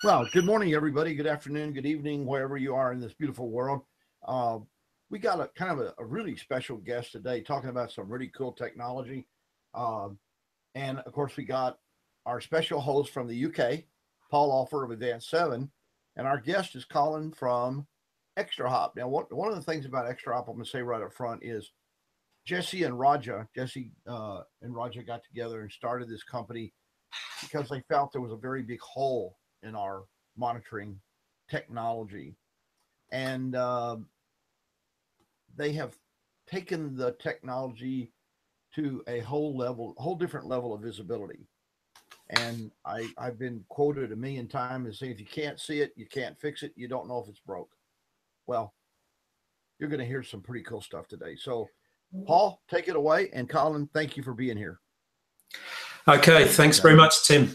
Well, good morning, everybody. Good afternoon, good evening, wherever you are in this beautiful world. Uh, we got a kind of a really special guest today talking about some really cool technology. Um, and of course, we got our special host from the UK, Paul Alfer of Advanced 7. And our guest is Colin from Extrahop. Now, one of the things about Extrahop, I'm going to say right up front, is Jesse and Raja got together and started this company because they felt there was a very big hole in our monitoring technology. And they have taken the technology to a whole different level of visibility. And I've been quoted a million times as saying, if you can't see it, you can't fix it. You don't know if it's broke. Well, you're going to hear some pretty cool stuff today. So, Paul, take it away. And Colin, thank you for being here. Okay, thanks very much, Tim.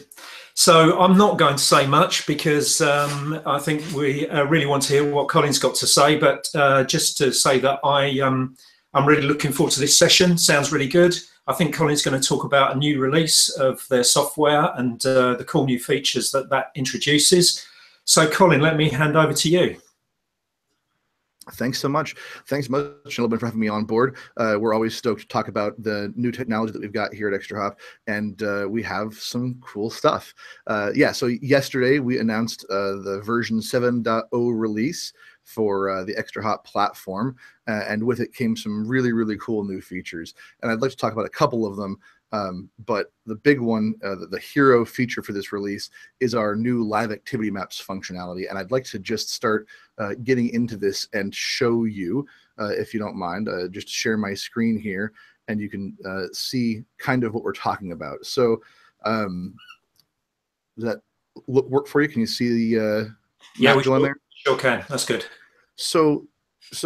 So I'm not going to say much because I think we really want to hear what Colin's got to say. But just to say that I'm really looking forward to this session. Sounds really good. I think Colin's going to talk about a new release of their software and the cool new features that introduces. So Colin, let me hand over to you. Thanks so much. Thanks much, gentlemen, for having me on board. We're always stoked to talk about the new technology that we've got here at Extrahop, and we have some cool stuff. So yesterday we announced the version 7.0 release for the Extrahop platform, and with it came some really, really cool new features. And I'd like to talk about a couple of them. But the big one, the hero feature for this release, is our new live activity maps functionality. And I'd like to just start getting into this and show you, if you don't mind, just share my screen here, and you can see kind of what we're talking about. So does that work for you? Can you see the map going there? Sure can. That's good. So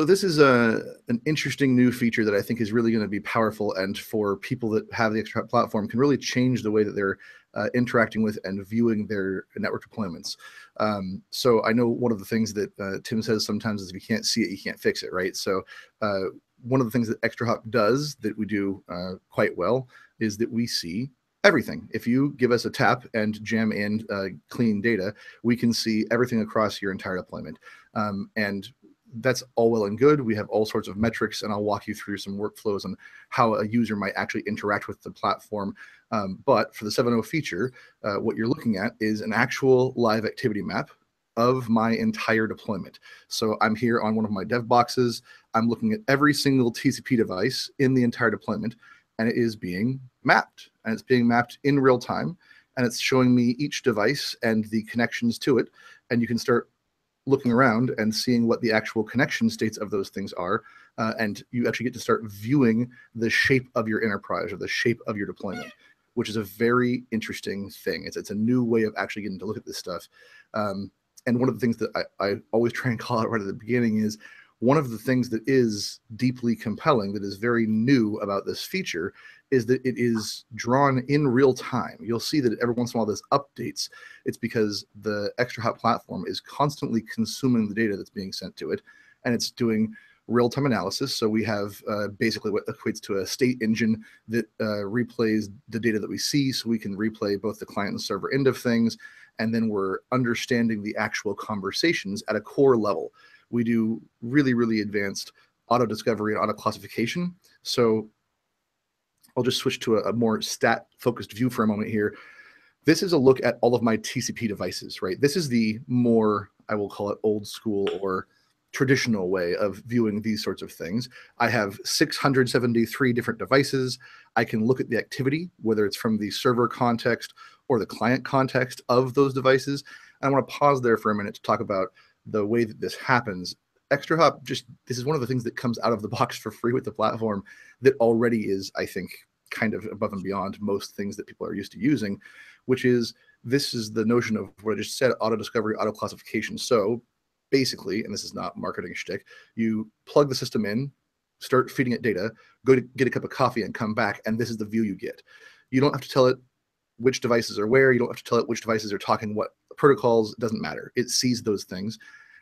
this is an interesting new feature that I think is really going to be powerful, and for people that have the Extrahop platform can really change the way that they're interacting with and viewing their network deployments. So I know one of the things that Tim says sometimes is if you can't see it, you can't fix it, right? So one of the things that Extrahop does that we do quite well is that we see everything. If you give us a tap and jam in clean data, we can see everything across your entire deployment. And that's all well and good. We have all sorts of metrics, and I'll walk you through some workflows on how a user might actually interact with the platform. But for the 7.0 feature, what you're looking at is an actual live activity map of my entire deployment. So I'm here on one of my dev boxes. I'm looking at every single TCP device in the entire deployment, and it is being mapped. And it's being mapped in real time, and it's showing me each device and the connections to it. And you can start looking around and seeing what the actual connection states of those things are, and you actually get to start viewing the shape of your enterprise or the shape of your deployment, which is a very interesting thing. It's a new way of actually getting to look at this stuff. And one of the things that I always try and call out right at the beginning is one of the things that is deeply compelling, that is very new about this feature, is that it is drawn in real time. You'll see that every once in a while this updates. It's because the Extrahop platform is constantly consuming the data that's being sent to it, and it's doing real-time analysis. So we have basically what equates to a state engine that replays the data that we see, so we can replay both the client and server end of things, and then we're understanding the actual conversations at a core level. We do really, really advanced auto discovery and auto classification. So I'll just switch to a more stat-focused view for a moment here. This is a look at all of my TCP devices, right? This is the more, I will call it old school or traditional way of viewing these sorts of things. I have 673 different devices. I can look at the activity, whether it's from the server context or the client context of those devices. And I want to pause there for a minute to talk about the way that this happens. Extrahop, this is one of the things that comes out of the box for free with the platform that already is, I think, kind of above and beyond most things that people are used to using, which is this is the notion of what I just said, auto discovery, auto classification. So basically, and this is not marketing shtick, you plug the system in, start feeding it data, go to get a cup of coffee and come back, and this is the view you get. You don't have to tell it which devices are where, you don't have to tell it which devices are talking what protocols, it doesn't matter. It sees those things.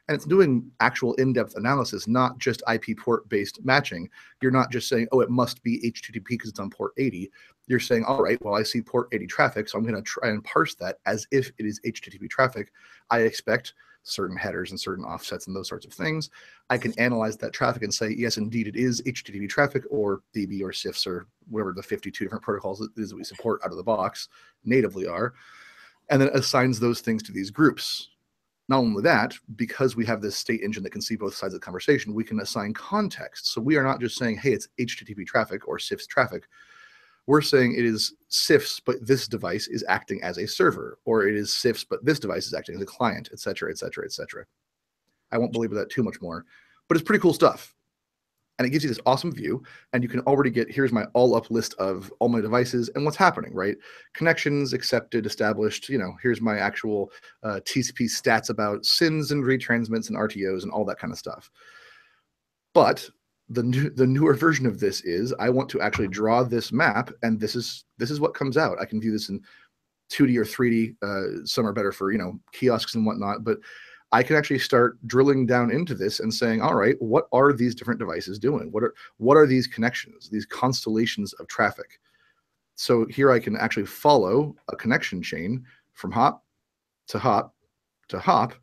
And it's doing actual in-depth analysis, not just IP port-based matching. You're not just saying, oh, it must be HTTP because it's on port 80. You're saying, all right, well, I see port 80 traffic, so I'm going to try and parse that as if it is HTTP traffic. I expect certain headers and certain offsets and those sorts of things. I can analyze that traffic and say, yes, indeed, it is HTTP traffic, or DB or CIFS or whatever the 52 different protocols it is that we support out of the box natively are, and then assigns those things to these groups. Not only that, because we have this state engine that can see both sides of the conversation, we can assign context. So we are not just saying, hey, it's HTTP traffic or CIFS traffic. We're saying it is CIFS, but this device is acting as a server, or it is CIFS, but this device is acting as a client, et cetera, et cetera, et cetera. I won't belabor that too much more, but it's pretty cool stuff. And it gives you this awesome view, and you can already get, here's my all-up list of all my devices and what's happening, right? Connections, accepted, established, here's my actual TCP stats about SYNs and retransmits and RTOs and all that kind of stuff. But the newer version of this is, I want to actually draw this map, and this is what comes out. I can view this in 2D or 3D. Some are better for, kiosks and whatnot, but I can actually start drilling down into this and saying, all right, what are these different devices doing? What are these connections, these constellations of traffic? So here I can actually follow a connection chain from hop to hop to hop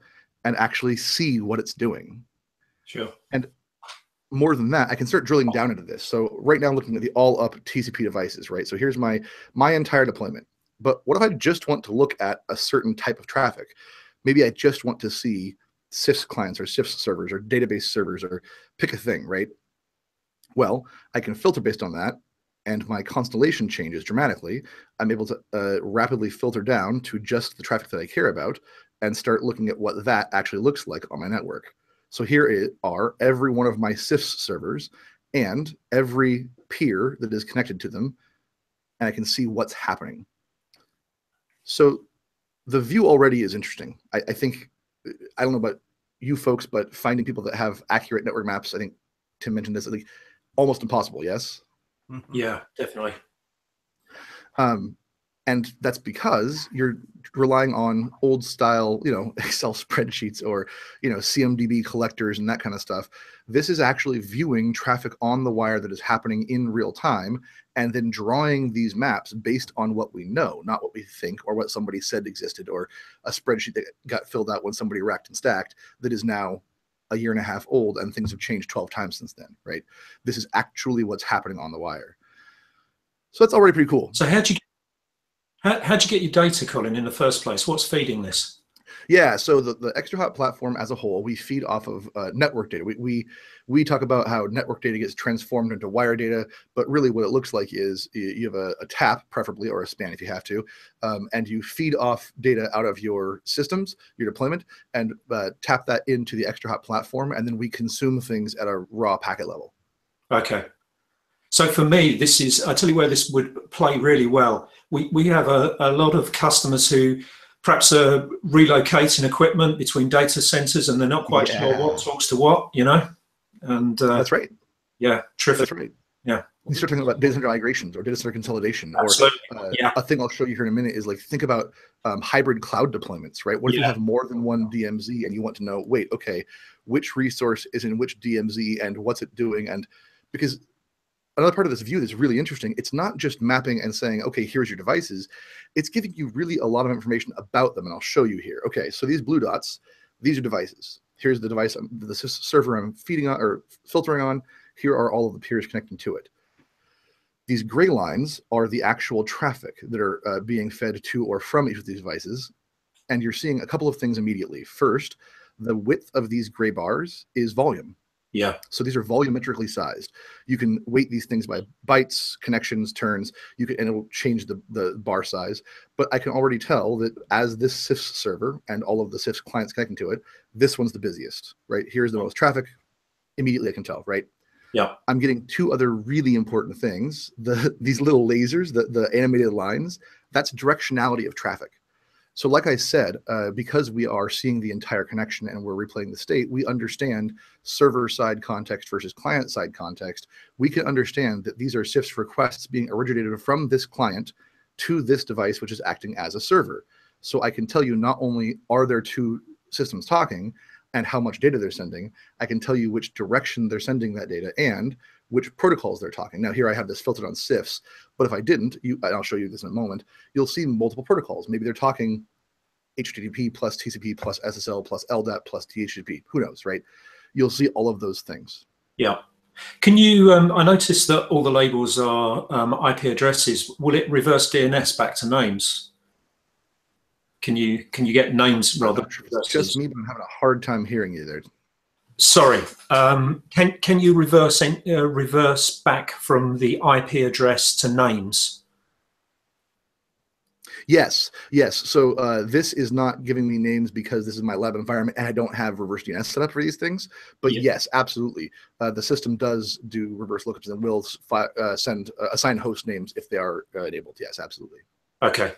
and actually see what it's doing. Sure. And more than that, I can start drilling down into this. So right now I'm looking at the all up TCP devices, right? So here's my entire deployment. But what if I just want to look at a certain type of traffic? Maybe I just want to see CIFS clients or CIFS servers or database servers or pick a thing, right? Well, I can filter based on that, and my constellation changes dramatically. I'm able to rapidly filter down to just the traffic that I care about and start looking at what that actually looks like on my network. So here are every one of my CIFS servers and every peer that is connected to them, and I can see what's happening. So the view already is interesting. I think, I don't know about you folks, but finding people that have accurate network maps, I think Tim mentioned this, like almost impossible, yes? Yeah, definitely. And that's because you're relying on old style, Excel spreadsheets or, CMDB collectors and that kind of stuff. This is actually viewing traffic on the wire that is happening in real time and then drawing these maps based on what we know, not what we think or what somebody said existed, or a spreadsheet that got filled out when somebody racked and stacked that is now a year and a half old and things have changed 12 times since then, right? This is actually what's happening on the wire. So that's already pretty cool. So how'd you get your data, Colin, in the first place? What's feeding this? Yeah, so the Extrahop platform as a whole, we feed off of network data. We talk about how network data gets transformed into wire data, but really what it looks like is you have a tap, preferably, or a span if you have to, and you feed off data out of your systems, your deployment, and tap that into the Extrahop platform, and then we consume things at a raw packet level. Okay. So for me, I tell you where this would play really well. We have a lot of customers who perhaps are relocating equipment between data centers and they're not quite sure what talks to what, and that's right. Yeah, terrific. That's right. Yeah. You start talking about data center migrations or data center consolidation. Absolutely. Or a thing I'll show you here in a minute is, like, think about hybrid cloud deployments, right? What if you have more than one DMZ and you want to know, wait, okay, which resource is in which DMZ and what's it doing? And because another part of this view that's really interesting, it's not just mapping and saying, okay, here's your devices. It's giving you really a lot of information about them, and I'll show you here. Okay, so these blue dots, these are devices. Here's the device, the server I'm feeding on or filtering on. Here are all of the peers connecting to it. These gray lines are the actual traffic that are being fed to or from each of these devices, and you're seeing a couple of things immediately. First, the width of these gray bars is volume. Yeah. So these are volumetrically sized. You can weight these things by bytes, connections, turns. And it will change the bar size. But I can already tell that as this CIFS server and all of the CIFS clients connecting to it, this one's the busiest, right? Here's the most traffic. Immediately I can tell, right? Yeah. I'm getting two other really important things. These little lasers, the animated lines, that's directionality of traffic. So like I said, because we are seeing the entire connection and we're replaying the state, we understand server-side context versus client-side context. We can understand that these are CIFS requests being originated from this client to this device, which is acting as a server. So I can tell you not only are there two systems talking, and how much data they're sending, I can tell you which direction they're sending that data and which protocols they're talking. Now here I have this filtered on CIFS, but if I didn't, and I'll show you this in a moment, you'll see multiple protocols. Maybe they're talking HTTP plus TCP plus SSL plus LDAP plus DHCP. Who knows, right? You'll see all of those things. Yeah. Can you, I noticed that all the labels are IP addresses. Will it reverse DNS back to names? Can you get names rather? It's just me, but I'm having a hard time hearing you there. Sorry. Can you reverse back from the IP address to names? Yes, yes. So this is not giving me names because this is my lab environment and I don't have reverse DNS set up for these things. But yes, absolutely. The system does do reverse lookups and will assign host names if they are enabled. Yes, absolutely. Okay.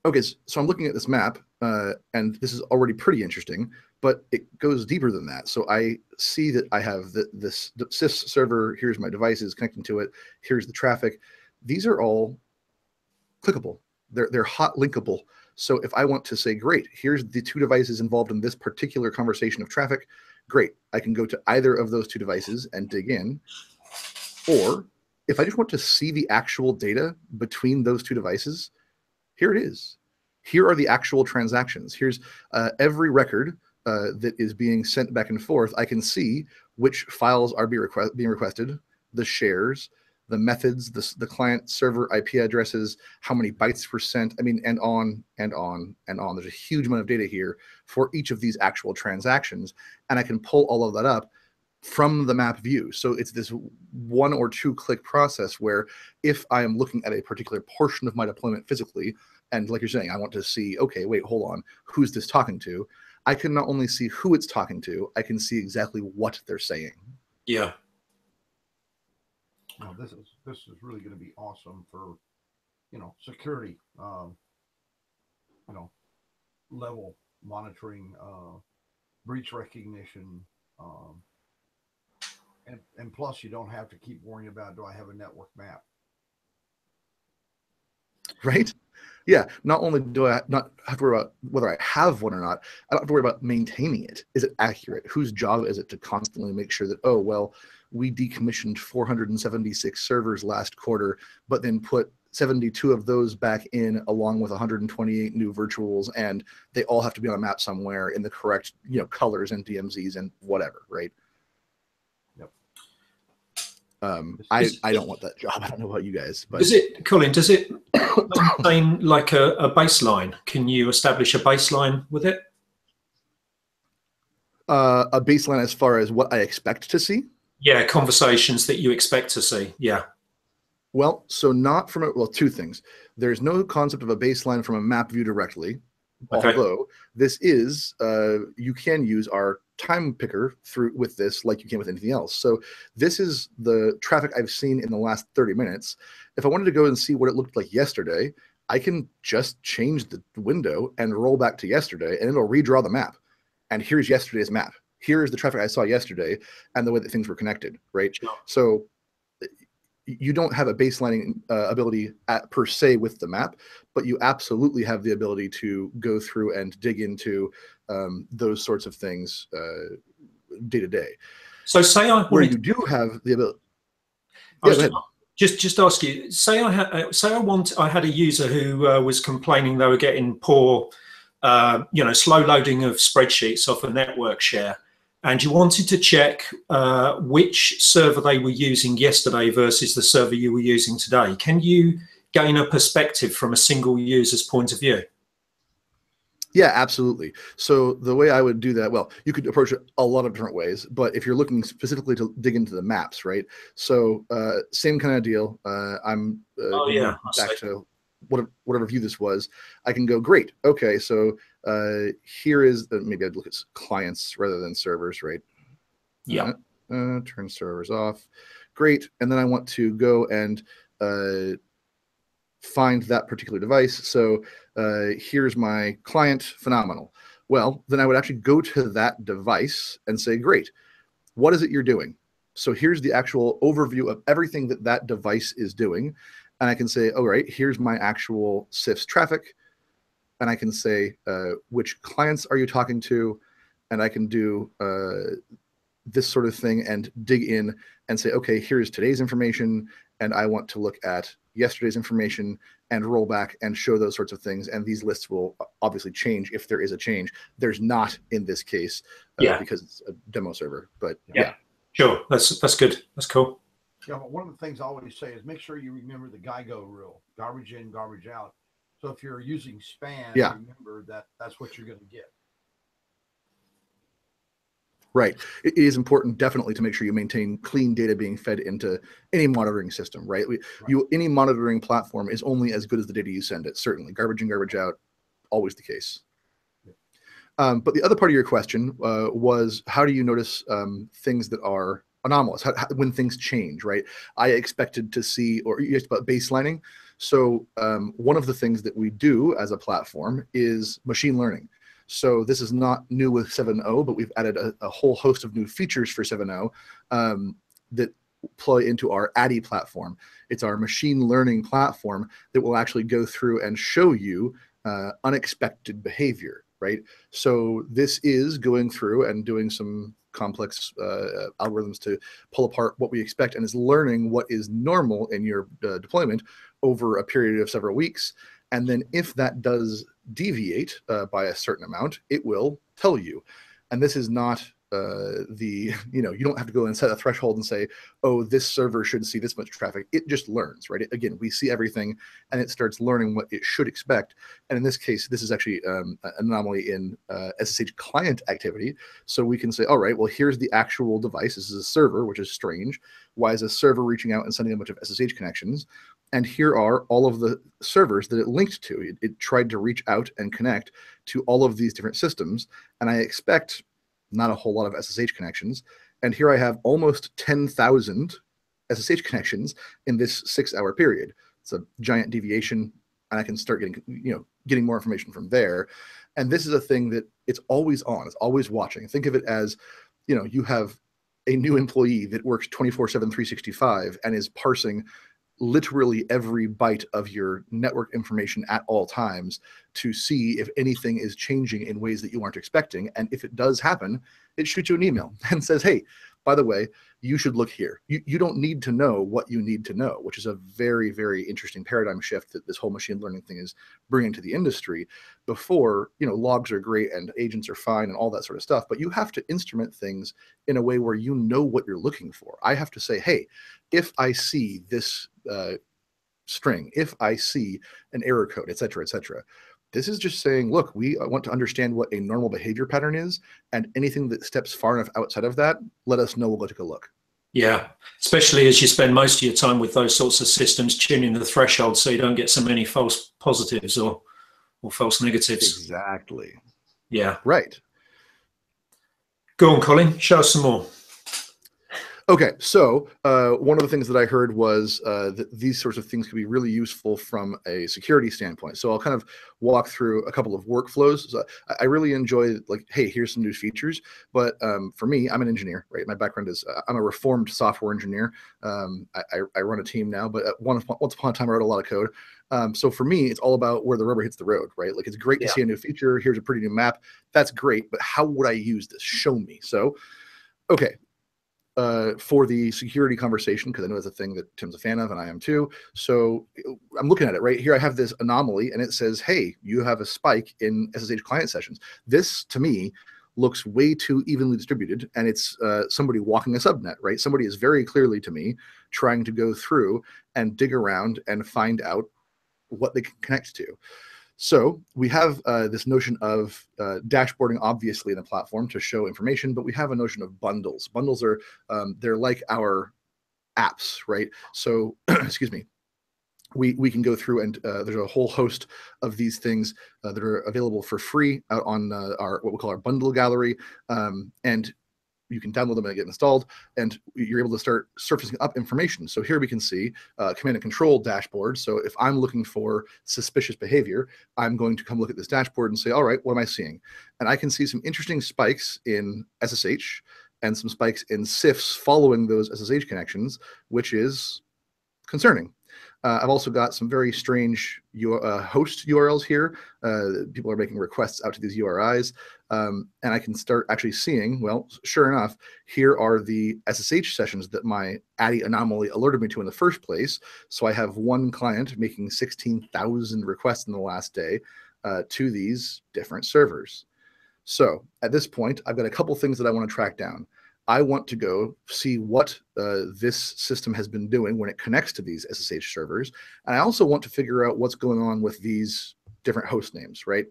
Okay, so I'm looking at this map, and this is already pretty interesting, but it goes deeper than that. So I see that I have this CIFS server. Here's my devices connecting to it. Here's the traffic. These are all clickable. They're hot linkable. So if I want to say, great, here's the two devices involved in this particular conversation of traffic, great. I can go to either of those two devices and dig in. Or if I just want to see the actual data between those two devices, here it is. Here are the actual transactions. Here's every record that is being sent back and forth. I can see which files are being requested, the shares, the methods, the client server IP addresses, how many bytes were sent. I mean, and on and on and on. There's a huge amount of data here for each of these actual transactions. And I can pull all of that up from the map view. So it's this 1 or 2 click process where if I am looking at a particular portion of my deployment physically, and like you're saying, I want to see, okay, wait, hold on, who's this talking to? I can not only see who it's talking to, I can see exactly what they're saying. Yeah. Well, this is really going to be awesome for, security, level monitoring, breach recognition, and plus you don't have to keep worrying about, do I have a network map? Right? Yeah. Not only do I not have to worry about whether I have one or not, I don't have to worry about maintaining it. Is it accurate? Whose job is it to constantly make sure that, oh, well, we decommissioned 476 servers last quarter, but then put 72 of those back in along with 128 new virtuals, and they all have to be on a map somewhere in the correct, colors and DMZs and whatever, right? I don't want that job. I don't know about you guys, but Colin, does it maintain like a baseline? Can you establish a baseline with it? A baseline as far as what I expect to see? Yeah, conversations that you expect to see. Yeah. Well, so not from two things. There's no concept of a baseline from a map view directly, although this is you can use our time picker with this like you can with anything else. So this is the traffic I've seen in the last 30 minutes. If I wanted to go and see what it looked like yesterday, I can just change the window and roll back to yesterday, and it'll redraw the map. And here's yesterday's map. Here's the traffic I saw yesterday and the way that things were connected, right? Sure. So you don't have a baselining ability per se with the map, but you absolutely have the ability to go through and dig into those sorts of things day to day. So say I where you do have the ability. Just ask you. Say I had a user who was complaining they were getting poor, slow loading of spreadsheets off a network share. And you wanted to check which server they were using yesterday versus the server you were using today. Can you gain a perspective from a single user's point of view? Yeah, absolutely. So the way I would do that, well, you could approach it a lot of different ways, but if you're looking specifically to dig into the maps, right? So same kind of deal. I'm back to whatever view this was. I can go, great. Okay, so here is maybe I'd look at clients rather than servers, right? Yeah. Turn servers off. Great. And then I want to go and find that particular device. So here's my client, phenomenal. Well, then I would actually go to that device and say, great, what is it you're doing? So here's the actual overview of everything that that device is doing. And I can say, all right, here's my actual CIFS traffic. And I can say, which clients are you talking to? and I can do this sort of thing and dig in and say, okay, here's today's information, and I want to look at yesterday's information and roll back and show those sorts of things. And these lists will obviously change if there is a change. There's not in this case because it's a demo server, but yeah. Sure, that's good. That's cool. Yeah, but one of the things I always say is make sure you remember the GIGO rule: garbage in, garbage out. So if you're using span, remember that that's what you're going to get. Right. It is important, definitely, to make sure you maintain clean data being fed into any monitoring system, right? Any monitoring platform is only as good as the data you send it, certainly. Garbage in, garbage out, always the case. But the other part of your question was, how do you notice things that are anomalous, when things change, right? I expected to see, or you asked about baselining. So one of the things that we do as a platform is machine learning. So this is not new with 7.0, but we've added a whole host of new features for 7.0 that play into our ADDI platform. It's our machine learning platform that will actually go through and show you unexpected behavior, right? So this is going through and doing some complex algorithms to pull apart what we expect, and is learning what is normal in your deployment over a period of several weeks. And then if that does deviate by a certain amount, it will tell you. And this is not you don't have to go and set a threshold and say, oh, this server should see this much traffic. It just learns, right? Again, we see everything and it starts learning what it should expect. And in this case, this is actually an anomaly in SSH client activity. So we can say, all right, well, here's the actual device. This is a server, which is strange. Why is a server reaching out and sending a bunch of SSH connections? And here are all of the servers that it linked to. It tried to reach out and connect to all of these different systems. And I expect not a whole lot of SSH connections. And here I have almost 10,000 SSH connections in this 6-hour period. It's a giant deviation, and I can start getting more information from there. And this is a thing that it's always on, it's always watching. Think of it as, you have a new employee that works 24/7, 365 and is parsing literally every byte of your network information at all times to see if anything is changing in ways that you aren't expecting. And if it does happen, it shoots you an email and says, hey, by the way, you should look here. You don't need to know what you need to know, which is a very, very interesting paradigm shift that this whole machine learning thing is bringing to the industry. Before, logs are great and agents are fine and all that sort of stuff, but you have to instrument things in a way where you know what you're looking for. I have to say, hey, if I see this string, if I see an error code, et cetera, et cetera. This is just saying, look, we want to understand what a normal behavior pattern is, and anything that steps far enough outside of that, let us know, we'll go take a look. Yeah, especially as you spend most of your time with those sorts of systems tuning the threshold so you don't get so many false positives or false negatives. Exactly. Yeah. Right. Go on, Colin, show us some more. Okay, so one of the things that I heard was that these sorts of things could be really useful from a security standpoint. So I'll kind of walk through a couple of workflows. So I really enjoy, like, hey, here's some new features. But for me, I'm an engineer, right? My background is I'm a reformed software engineer. I run a team now, but once upon a time I wrote a lot of code. So for me, it's all about where the rubber hits the road, right? Like, it's great to see a new feature. Here's a pretty new map. That's great, but how would I use this? Show me. So, okay. For the security conversation, because I know it's a thing that Tim's a fan of and I am too. So I'm looking at it right here. I have this anomaly and it says, hey, you have a spike in SSH client sessions. This, to me, looks way too evenly distributed, and it's somebody walking a subnet, right? Somebody is very clearly, to me, trying to go through and dig around and find out what they can connect to. So we have this notion of dashboarding, obviously, in the platform to show information, but we have a notion of bundles. Bundles are, they're like our apps, right? So, excuse me, we can go through and there's a whole host of these things that are available for free out on our, what we call our bundle gallery. And you can download them and get installed, and you're able to start surfacing up information. So here we can see command and control dashboard. So if I'm looking for suspicious behavior, I'm going to come look at this dashboard and say, all right, what am I seeing? And I can see some interesting spikes in SSH and some spikes in CIFS following those SSH connections, which is concerning. I've also got some very strange host URLs here. People are making requests out to these URIs. And I can start actually seeing, well, sure enough, here are the SSH sessions that my ADDI anomaly alerted me to in the first place. So I have one client making 16,000 requests in the last day to these different servers. So at this point, I've got a couple things that I want to track down. I want to go see what this system has been doing when it connects to these SSH servers. And I also want to figure out what's going on with these different host names, right?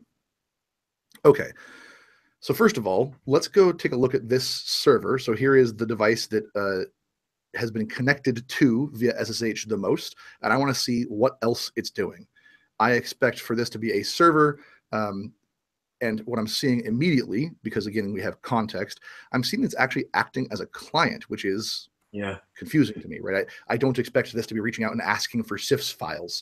Okay. So first of all, let's go take a look at this server. So here is the device that has been connected to via SSH the most. And I want to see what else it's doing. I expect for this to be a server. And what I'm seeing immediately, because again, we have context, I'm seeing it's actually acting as a client, which is confusing to me, right? I don't expect this to be reaching out and asking for CIFS files.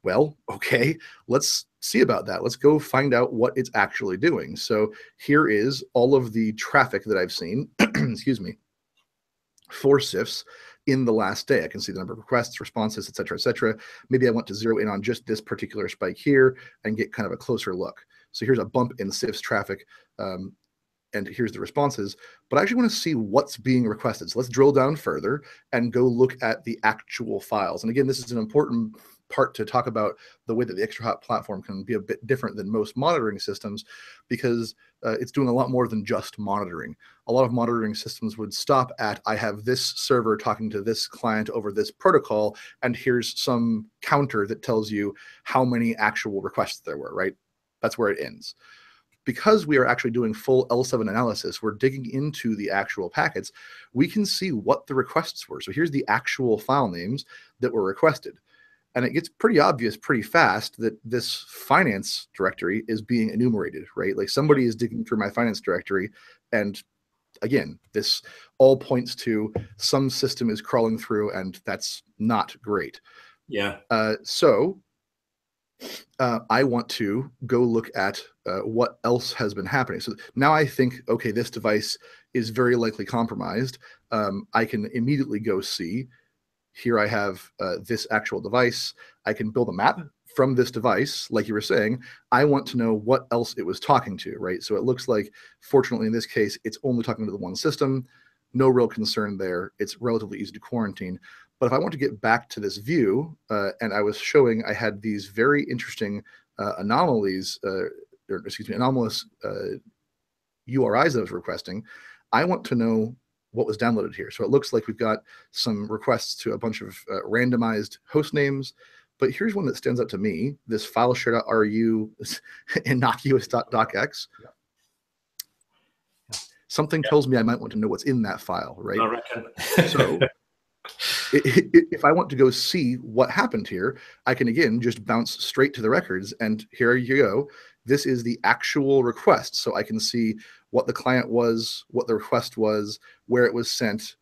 Well, okay, let's see about that. Let's go find out what it's actually doing. So here is all of the traffic that I've seen, excuse me, for CIFS in the last day. I can see the number of requests, responses, et cetera, et cetera. Maybe I want to zero in on just this particular spike here and get kind of a closer look. So here's a bump in CIFS traffic, and here's the responses. But I actually want to see what's being requested. So let's drill down further and go look at the actual files. And again, this is an important part to talk about the way that the Extrahop platform can be a bit different than most monitoring systems, because it's doing a lot more than just monitoring. A lot of monitoring systems would stop at, I have this server talking to this client over this protocol, and here's some counter that tells you how many actual requests there were, right? That's where it ends. Because we are actually doing full L7 analysis, we're digging into the actual packets, we can see what the requests were. So here's the actual file names that were requested. And it gets pretty obvious pretty fast that this finance directory is being enumerated, right? Like somebody is digging through my finance directory. And again, this all points to some system is crawling through, and that's not great. Yeah. So I want to go look at what else has been happening. So now I think, okay, this device is very likely compromised. I can immediately go see, here I have this actual device. I can build a map from this device, like you were saying. I want to know what else it was talking to, right? So it looks like, fortunately in this case, it's only talking to the one system. No real concern there. It's relatively easy to quarantine. But if I want to get back to this view, and I was showing I had these very interesting anomalies, or excuse me, anomalous URIs that I was requesting, I want to know what was downloaded here. So it looks like we've got some requests to a bunch of randomized host names, but here's one that stands out to me, this file share.ru innocuous.docx. Yeah. Something tells me I might want to know what's in that file, right? I reckon. So if I want to go see what happened here, I can again just bounce straight to the records, and here you go. This is the actual request. So I can see what the client was, what the request was, where it was sent.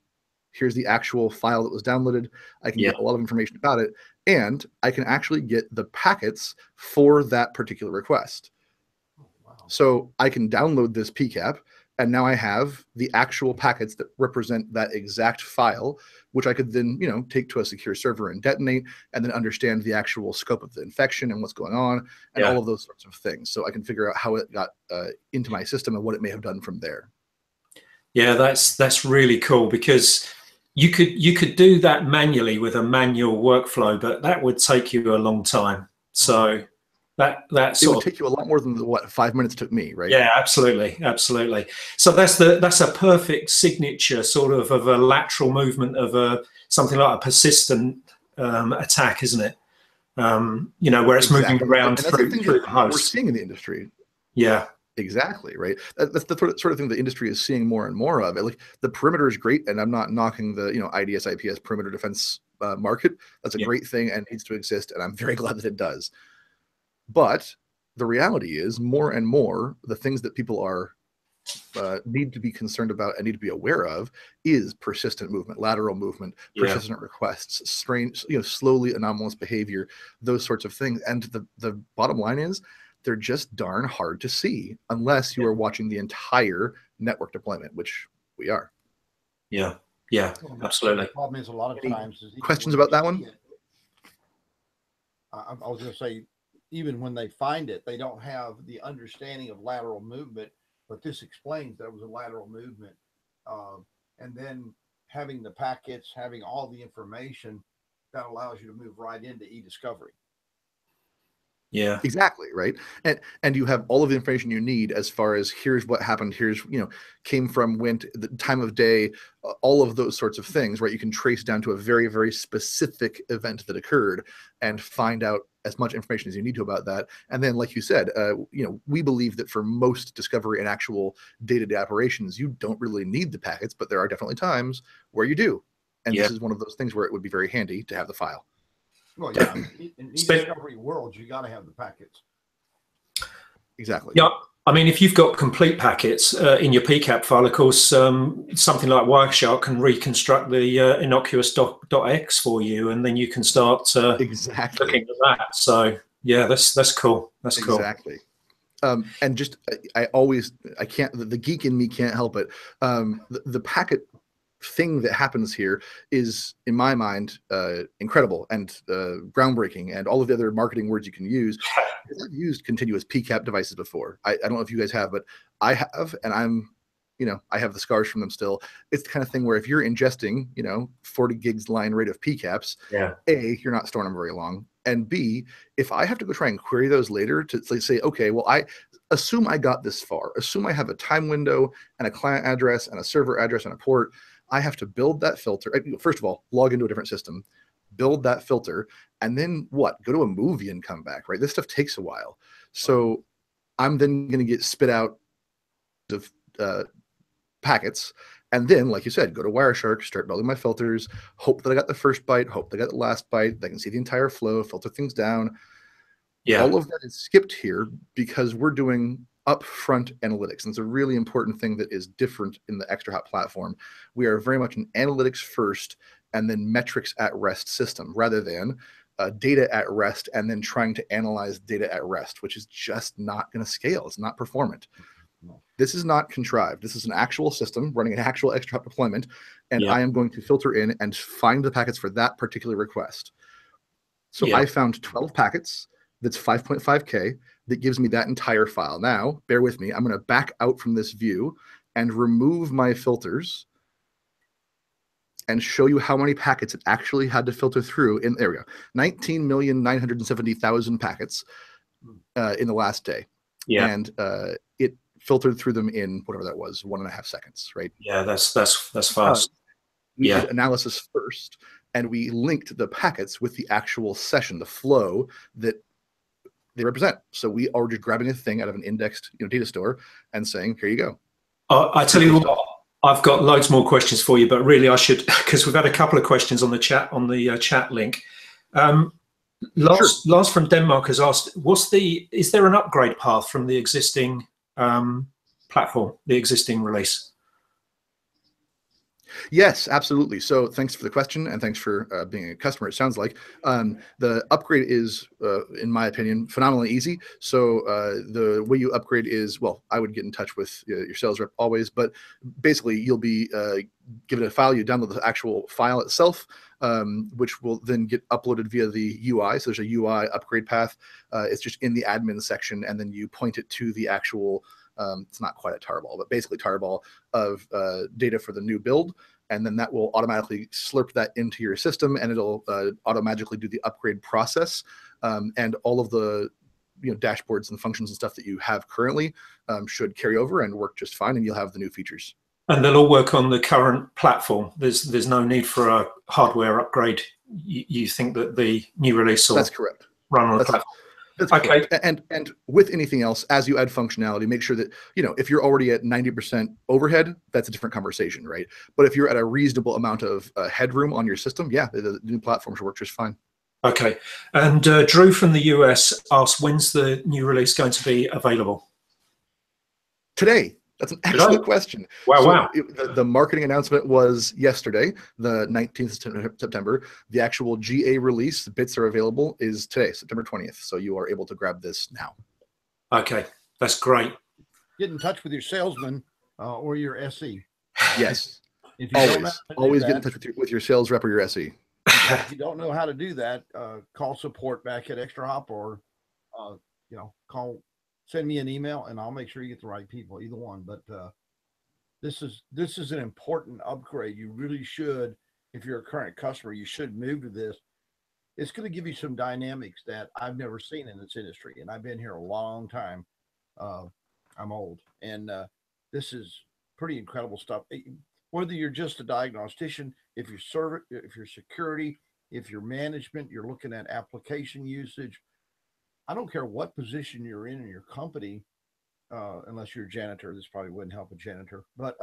Here's the actual file that was downloaded. I can get a lot of information about it, and I can actually get the packets for that particular request. Oh, wow. So I can download this PCAP, and now I have the actual packets that represent that exact file, which I could then, take to a secure server and detonate, and then understand the actual scope of the infection and what's going on, and all of those sorts of things. So I can figure out how it got into my system and what it may have done from there. Yeah, that's really cool, because you could do that manually with a manual workflow, but that would take you a long time. So that it would take you a lot more than what 5 minutes took me, right? Yeah, absolutely. So that's a perfect signature sort of a lateral movement of something like a persistent attack, isn't it? Where it's moving around through the host. We're seeing in the industry. Yeah. Exactly, right. That's the sort of thing the industry is seeing more and more of. Like the perimeter is great, and I'm not knocking the IDS IPS perimeter defense market. That's a great thing and needs to exist, and I'm very glad that it does. But the reality is, more and more, the things that people are need to be concerned about and need to be aware of is persistent movement, lateral movement, persistent requests, strange, slowly anomalous behavior, those sorts of things. And the bottom line is, they're just darn hard to see unless you are watching the entire network deployment, which we are. Yeah, absolutely. The problem is a lot of times. Questions about that one? I was going to say, even when they find it, they don't have the understanding of lateral movement, but this explains that it was a lateral movement. And then having the packets, having all the information that allows you to move right into e-discovery. Yeah, exactly, right. And you have all of the information you need as far as here's what happened, here's, came from, went, the time of day, all of those sorts of things, right? You can trace down to a very, very specific event that occurred and find out as much information as you need to about that. And then, like you said, we believe that for most discovery and actual day-to-day operations, you don't really need the packets, but there are definitely times where you do. And this is one of those things where it would be very handy to have the file. Well, yeah, in e-discovery worlds, you got to have the packets. Exactly. Yeah, I mean, if you've got complete packets in your PCAP file, of course, something like Wireshark can reconstruct the innocuous .x for you, and then you can start exactly looking at that. So yeah, that's cool. That's cool. Exactly. And just I can't, the geek in me can't help it. The packet thing that happens here is, in my mind, incredible and groundbreaking, and all of the other marketing words you can use. I've used continuous PCAP devices before. I don't know if you guys have, but I have, and I have the scars from them still. It's the kind of thing where if you're ingesting, 40 gigs line rate of PCAPs, A, you're not storing them very long, and B, if I have to go try and query those later to say, okay, well, I assume I got this far, assume I have a time window and a client address and a server address and a port, I have to build that filter. First of all, log into a different system, build that filter, and then what? Go to a movie and come back, right? This stuff takes a while. So I'm then going to get spit out of packets. And then, like you said, go to Wireshark, start building my filters, hope that I got the first byte, hope that I got the last byte, that I can see the entire flow, filter things down. Yeah. All of that is skipped here because we're doing upfront analytics. And it's a really important thing that is different in the Extrahop platform. We are very much an analytics first and then metrics at rest system, rather than data at rest and then trying to analyze data at rest, which is just not going to scale. It's not performant. This is not contrived. This is an actual system running an actual Extrahop deployment, and I am going to filter in and find the packets for that particular request. So I found 12 packets. That's 5.5K. That gives me that entire file. Now, bear with me. I'm going to back out from this view and remove my filters and show you how many packets it actually had to filter through. There we go. 19,970,000 packets in the last day. Yeah. And it filtered through them in whatever that was, 1.5 seconds, right? Yeah, that's fast. We did analysis first, and we linked the packets with the actual session, the flow that they represent. So we are just grabbing a thing out of an indexed data store and saying, here you go. I tell you what, I've got loads more questions for you, but really I should, because we've had a couple of questions on the chat link. Lars from Denmark has asked, is there an upgrade path from the existing platform, the existing release? Yes, absolutely. So thanks for the question, and thanks for being a customer. It sounds like the upgrade is, in my opinion, phenomenally easy. So the way you upgrade is, well, I would get in touch with your sales rep always, but basically you'll be given a file, you download the actual file itself, which will then get uploaded via the UI. So there's a UI upgrade path. It's just in the admin section, and then you point it to the actual it's not quite a tarball, but basically tarball of data for the new build. And then that will automatically slurp that into your system, and it'll automatically do the upgrade process. And all of the dashboards and functions and stuff that you have currently should carry over and work just fine, and you'll have the new features. And they'll all work on the current platform. There's no need for a hardware upgrade. You think that the new release will That's correct. Run on the platform? That's okay. And with anything else, as you add functionality, make sure that, if you're already at 90% overhead, that's a different conversation, right? But if you're at a reasonable amount of headroom on your system, yeah, the new platform should work just fine. Okay. And Drew from the US asked, when's the new release going to be available? Today. That's an excellent question. Wow, so wow. The marketing announcement was yesterday, the 19th of September. The actual GA release, the bits are available, is today, September 20th. So you are able to grab this now. Okay, that's great. Get in touch with your salesman or your SE. Yes, if you always get in touch with your sales rep or your SE. But if you don't know how to do that, call support back at Extrahop, or send me an email, and I'll make sure you get the right people. Either one. But this is an important upgrade. You really should, if you're a current customer, you should move to this. It's going to give you some dynamics that I've never seen in this industry, and I've been here a long time. I'm old, and this is pretty incredible stuff. Whether you're just a diagnostician, if you're security, if you're management, you're looking at application usage. I don't care what position you're in your company, unless you're a janitor. This probably wouldn't help a janitor, but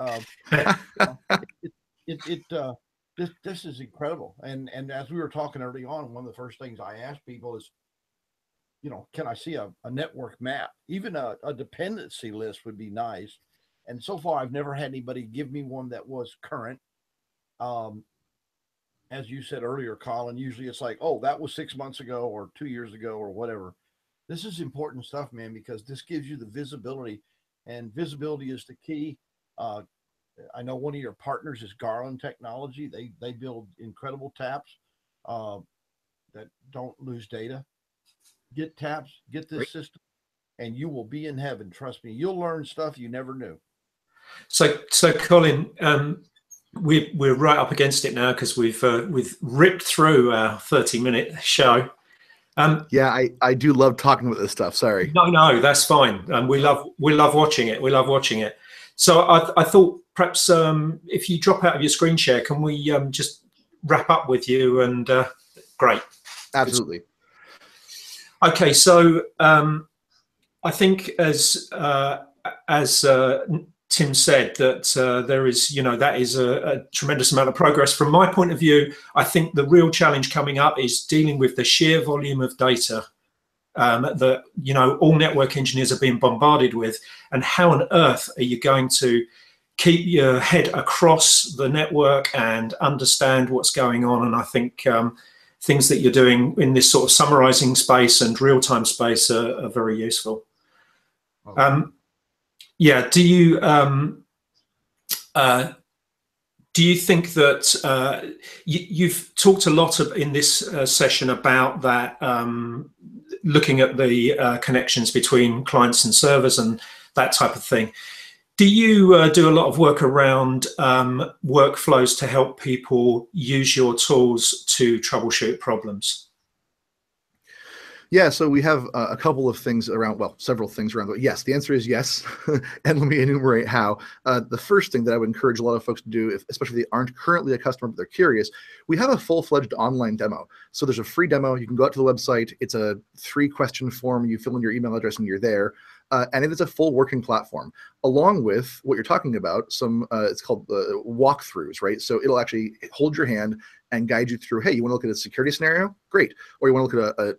this is incredible. And as we were talking early on, one of the first things I asked people is, can I see a network map? Even a dependency list would be nice. And so far, I've never had anybody give me one that was current. As you said earlier, Colin, usually it's like, oh, that was 6 months ago or 2 years ago or whatever. This is important stuff, man, because this gives you the visibility, and visibility is the key. I know one of your partners is Garland Technology. They build incredible taps that don't lose data. Get taps, get this system, and you will be in heaven. Trust me, you'll learn stuff you never knew. So Colin, we're right up against it now because we've ripped through our 30-minute show. Yeah, I do love talking about this stuff. Sorry. No, that's fine. We love watching it. We love watching it. So I thought perhaps if you drop out of your screen share, can we just wrap up with you? And great. Absolutely. Okay, so I think as Tim said, that there is, that is a tremendous amount of progress. From my point of view, I think the real challenge coming up is dealing with the sheer volume of data that, all network engineers are being bombarded with. And how on earth are you going to keep your head across the network and understand what's going on? And I think things that you're doing in this sort of summarizing space and real-time space are very useful. Okay. Yeah. Do you think that you've talked a lot in this session about that, looking at the connections between clients and servers and that type of thing? Do you do a lot of work around workflows to help people use your tools to troubleshoot problems? Yeah, so we have a couple of things around, well, several things around, but yes, the answer is yes. And let me enumerate how. The first thing that I would encourage a lot of folks to do, especially if they aren't currently a customer, but they're curious, we have a full-fledged online demo. So there's a free demo. You can go out to the website. It's a 3-question form. You fill in your email address and you're there. And it is a full working platform, along with what you're talking about, some, it's called walkthroughs, right? So it'll actually hold your hand and guide you through, hey, you want to look at a security scenario? Great. Or you want to look at a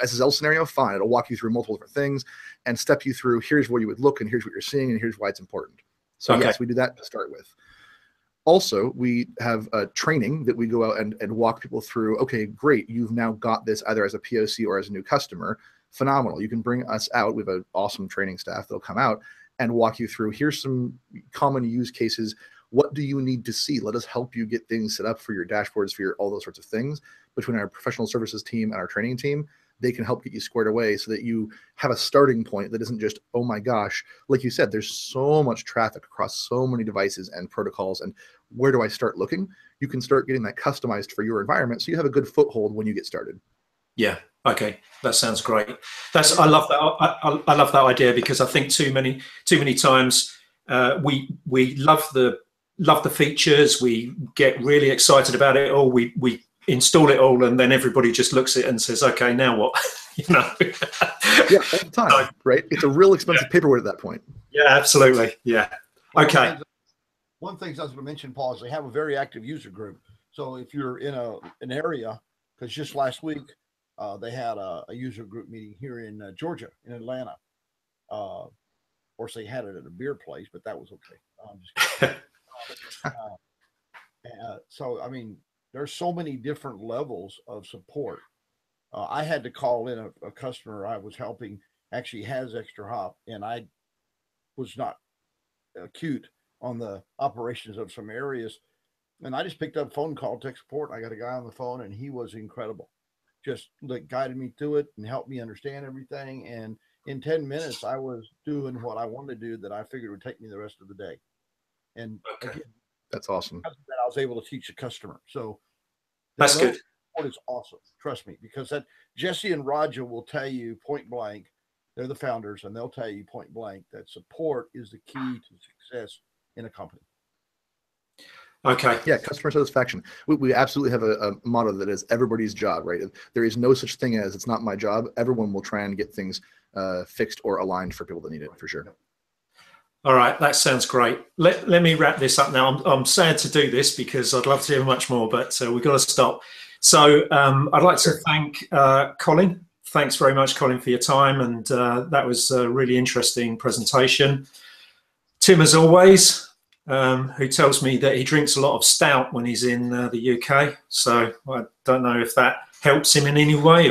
SSL scenario? Fine. It'll walk you through multiple different things and step you through, here's where you would look and here's what you're seeing and here's why it's important. So okay. Yes, we do that to start with. Also, we have training that we go out and walk people through, okay, great, you've now got this either as a POC or as a new customer. Phenomenal. You can bring us out. We have an awesome training staff that'll come out and walk you through, here's some common use cases. What do you need to see? Let us help you get things set up for your dashboards, for all those sorts of things. Between our professional services team and our training team, they can help get you squared away so that you have a starting point that isn't just, oh my gosh, like you said, there's so much traffic across so many devices and protocols, and where do I start looking? You can start getting that customized for your environment so you have a good foothold when you get started. Yeah. Okay. That sounds great. I love that. I love that idea, because I think too many times we love the features. We get really excited about it all. We install it all, and then everybody just looks at it and says, "Okay, now what?" Yeah, all the time, right? It's a real expensive paperwork at that point. Yeah, absolutely. Yeah. Okay. One thing I was going to mention, Paul, is they have a very active user group. So if you're in an area, because just last week they had a user group meeting here in Georgia, in Atlanta. Of course, they had it at a beer place, but that was okay. I'm just kidding. So, I mean, there's so many different levels of support. I had to call in a customer I was helping, actually has Extrahop, and I was not acute on the operations of some areas. And I just picked up a phone call, tech support. I got a guy on the phone, and he was incredible. Just like guided me through it and helped me understand everything. And in 10 minutes, I was doing what I wanted to do that I figured would take me the rest of the day. And Okay. again, That's awesome. that I was able to teach the customer. So That's good. Support is awesome. Trust me, because that Jesse and Raja will tell you point blank. They're the founders, and they'll tell you point blank that support is the key to success in a company. Okay. Yeah, customer satisfaction. We absolutely have a motto that is everybody's job, right? There is no such thing as it's not my job. Everyone will try and get things fixed or aligned for people that need it, for sure. All right, that sounds great. Let me wrap this up now. I'm sad to do this because I'd love to hear much more, but we've got to stop. So I'd like to thank Colin. Thanks very much, Colin, for your time, and that was a really interesting presentation. Tim, as always, who tells me that he drinks a lot of stout when he's in the UK. So I don't know if that helps him in any way,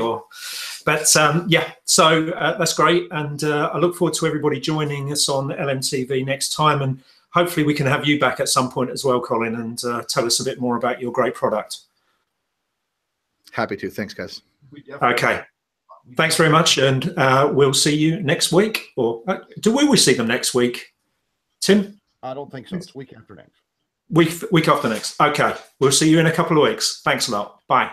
but yeah, so that's great. And I look forward to everybody joining us on LMTV next time. And hopefully we can have you back at some point as well, Colin, and tell us a bit more about your great product. Happy to. Thanks, guys. Okay. Thanks very much. And we'll see you next week. Or will we see them next week, Tim? I don't think so. It's week after next. Week after next. Okay. We'll see you in a couple of weeks. Thanks a lot. Bye.